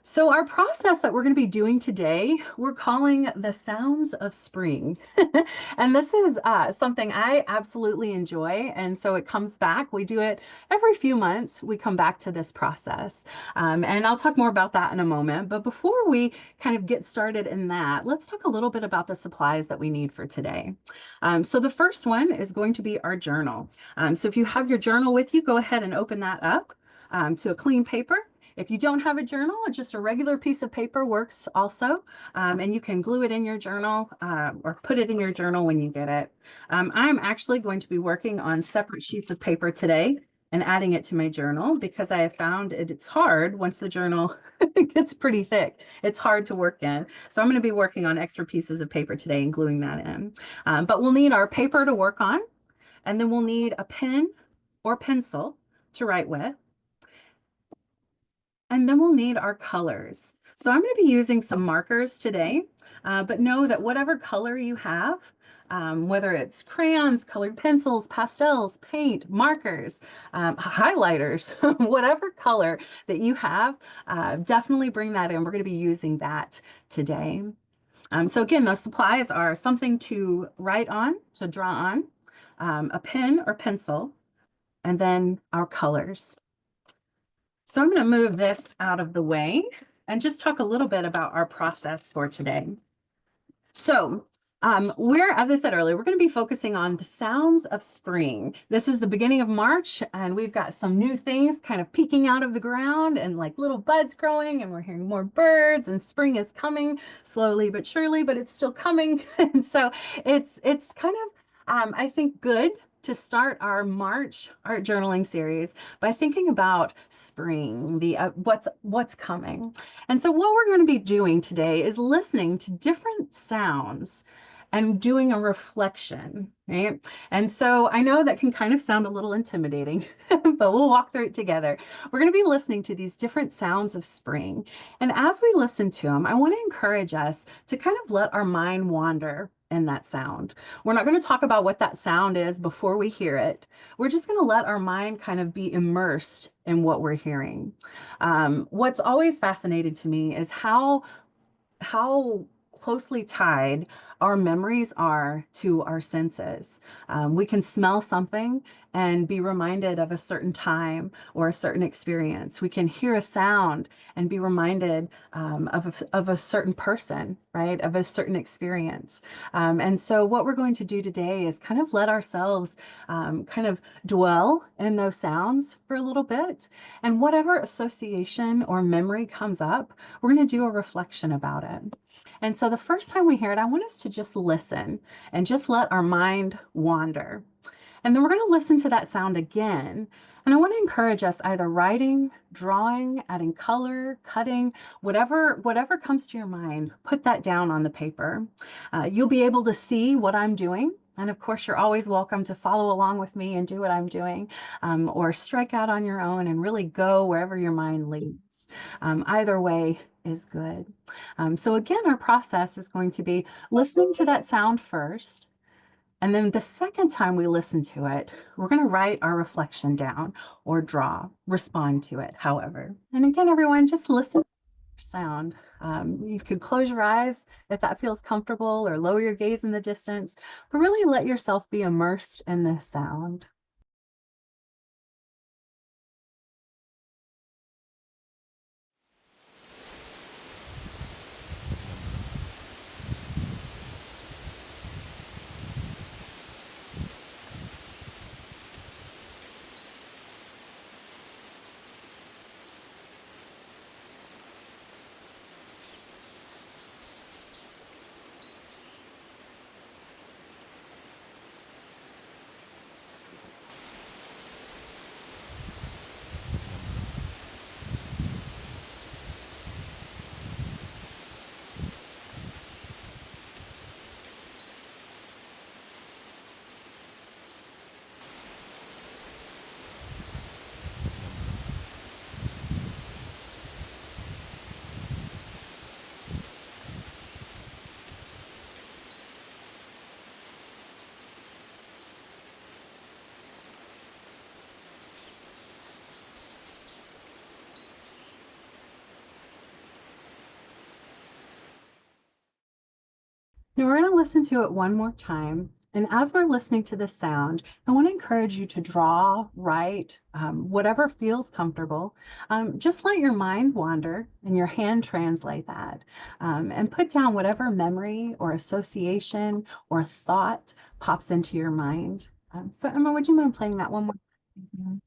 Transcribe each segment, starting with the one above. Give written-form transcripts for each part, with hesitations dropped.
So our process that we're going to be doing today, we're calling the sounds of spring. And this is something I absolutely enjoy. And so it comes back. We do it every few months. We come back to this process. And I'll talk more about that in a moment. But before we kind of get started in that, let's talk a little bit about the supplies that we need for today. So the first one is going to be our journal. So if you have your journal with you, go ahead and open that up to a clean paper. If you don't have a journal, just a regular piece of paper works also. And you can glue it in your journal or put it in your journal when you get it. I'm actually going to be working on separate sheets of paper today and adding it to my journal because I have found it's hard once the journal gets pretty thick. It's hard to work in. So I'm going to be working on extra pieces of paper today and gluing that in. But we'll need our paper to work on, and then we'll need a pen or pencil to write with. And then we'll need our colors. So I'm going to be using some markers today, but know that whatever color you have, whether it's crayons, colored pencils, pastels, paint, markers, highlighters, whatever color that you have, definitely bring that in. We're going to be using that today. So again, those supplies are something to write on, to draw on, a pen or pencil, and then our colors. So I'm going to move this out of the way and just talk a little bit about our process for today. So as I said earlier, we're going to be focusing on the sounds of spring. This is the beginning of March, and we've got some new things kind of peeking out of the ground and like little buds growing, and we're hearing more birds, and spring is coming slowly but surely, but it's still coming. And so it's kind of, I think, good to start our March art journaling series by thinking about spring, the what's coming. And so what we're going to be doing today is listening to different sounds and doing a reflection, right? And so I know that can kind of sound a little intimidating, but we'll walk through it together. We're going to be listening to these different sounds of spring. And as we listen to them, I want to encourage us to kind of let our mind wander in that sound. We're not going to talk about what that sound is before we hear it. We're just going to let our mind kind of be immersed in what we're hearing. What's always fascinated to me is how closely tied our memories are to our senses. We can smell something and be reminded of a certain time or a certain experience. We can hear a sound and be reminded of a certain person, right? Of a certain experience. And so what we're going to do today is kind of let ourselves kind of dwell in those sounds for a little bit. And whatever association or memory comes up, we're going to do a reflection about it. And so the first time we hear it, I want us to just listen and just let our mind wander. And then we're going to listen to that sound again. And I want to encourage us either writing, drawing, adding color, cutting, whatever comes to your mind, put that down on the paper. You'll be able to see what I'm doing. And of course, you're always welcome to follow along with me and do what I'm doing, or strike out on your own and really go wherever your mind leads. Either way is good. So again, our process is going to be listening to that sound first. And then the second time we listen to it, we're going to write our reflection down or respond to it, however. And again, everyone, just listen to your sound. You could close your eyes if that feels comfortable or lower your gaze in the distance, but really let yourself be immersed in the sound. Now we're going to listen to it one more time. And as we're listening to the sound, I want to encourage you to draw, write, whatever feels comfortable. Just let your mind wander and your hand translate that. And put down whatever memory or association or thought pops into your mind. So Emma, would you mind playing that one more time?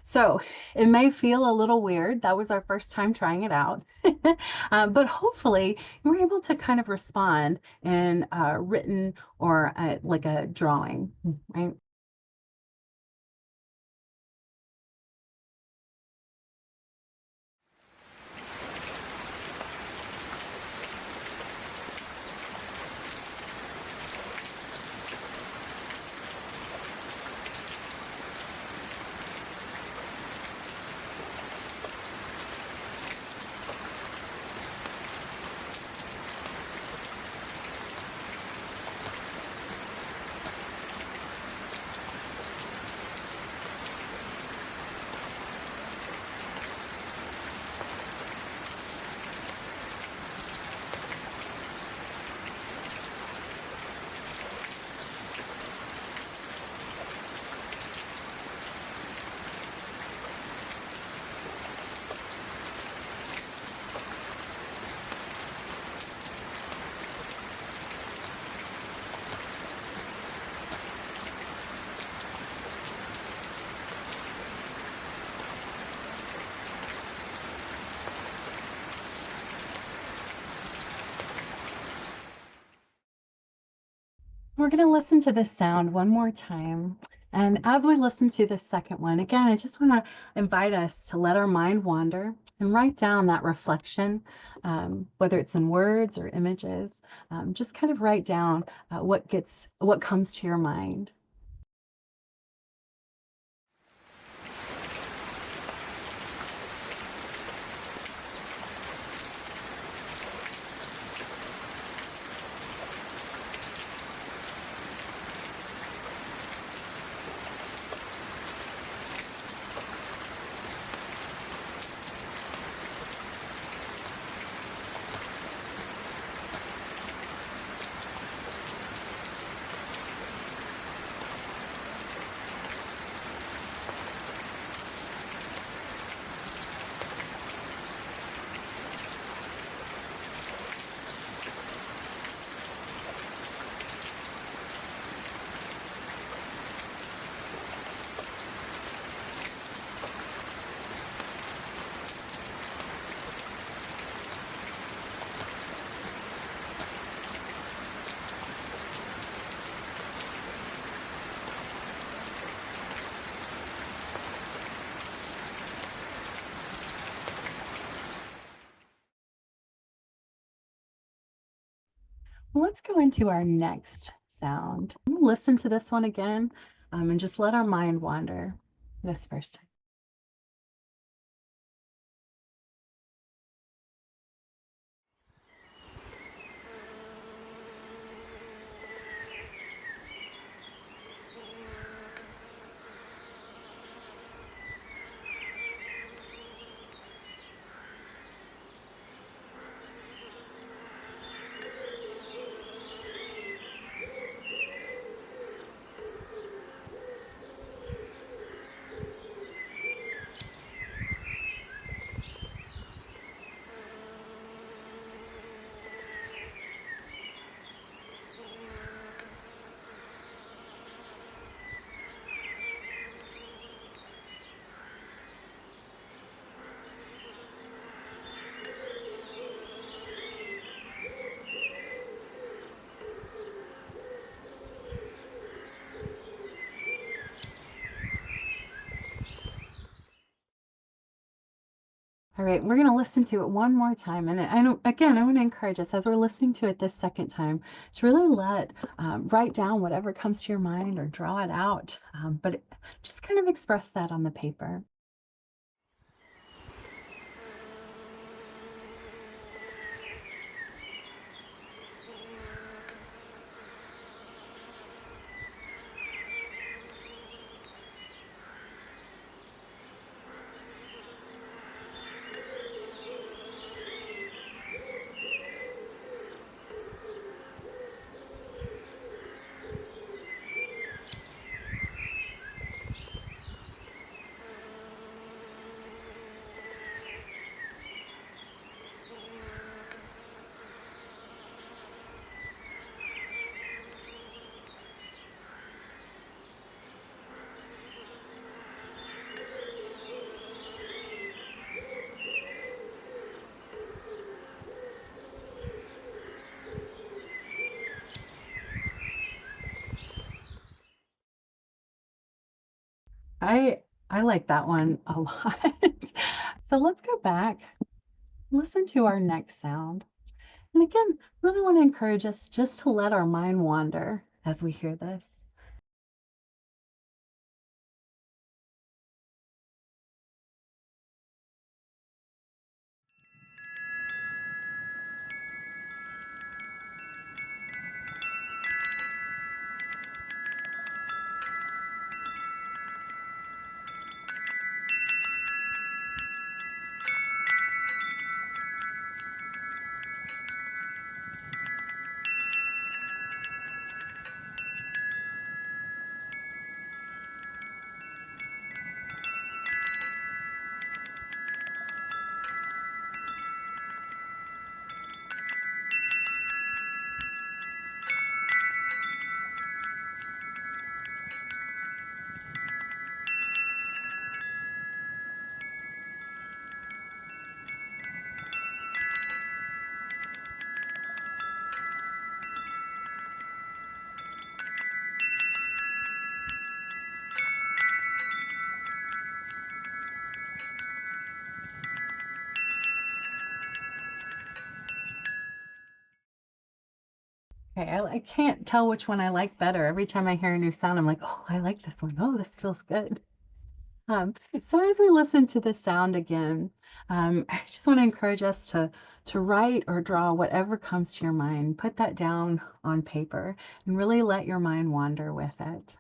So it may feel a little weird. That was our first time trying it out. But hopefully you were able to kind of respond in written or like a drawing, right? We're going to listen to this sound one more time. And as we listen to the second one, again, I just want to invite us to let our mind wander and write down that reflection, whether it's in words or images. Just kind of write down what comes to your mind. Let's go into our next sound. Listen to this one again, and just let our mind wander this first time. All right, we're going to listen to it one more time. And I know, again, I want to encourage us as we're listening to it this second time to really write down whatever comes to your mind or draw it out. But just kind of express that on the paper. I like that one a lot. So let's go back, listen to our next sound. And again, really want to encourage us just to let our mind wander as we hear this. Okay, I can't tell which one I like better. Every time I hear a new sound, I'm like, oh, I like this one. Oh, this feels good. So as we listen to the sound again, I just want to encourage us to write or draw whatever comes to your mind. Put that down on paper and really let your mind wander with it.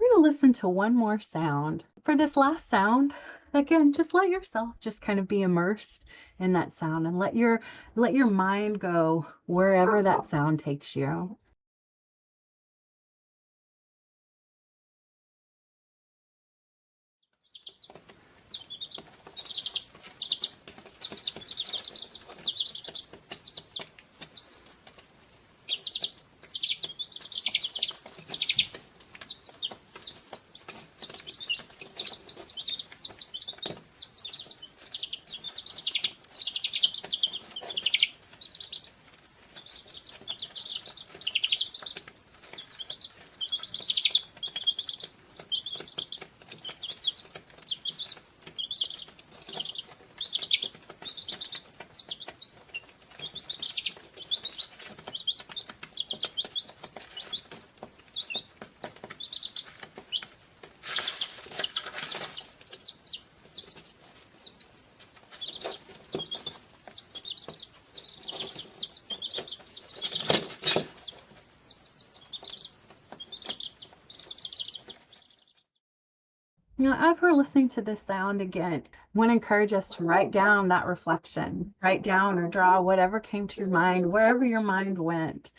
We're going to listen to one more sound. For this last sound, again, just let yourself just kind of be immersed in that sound and let your mind go wherever that sound takes you. As we're listening to this sound again, I want to encourage us to write down that reflection, write down or draw whatever came to your mind, wherever your mind went.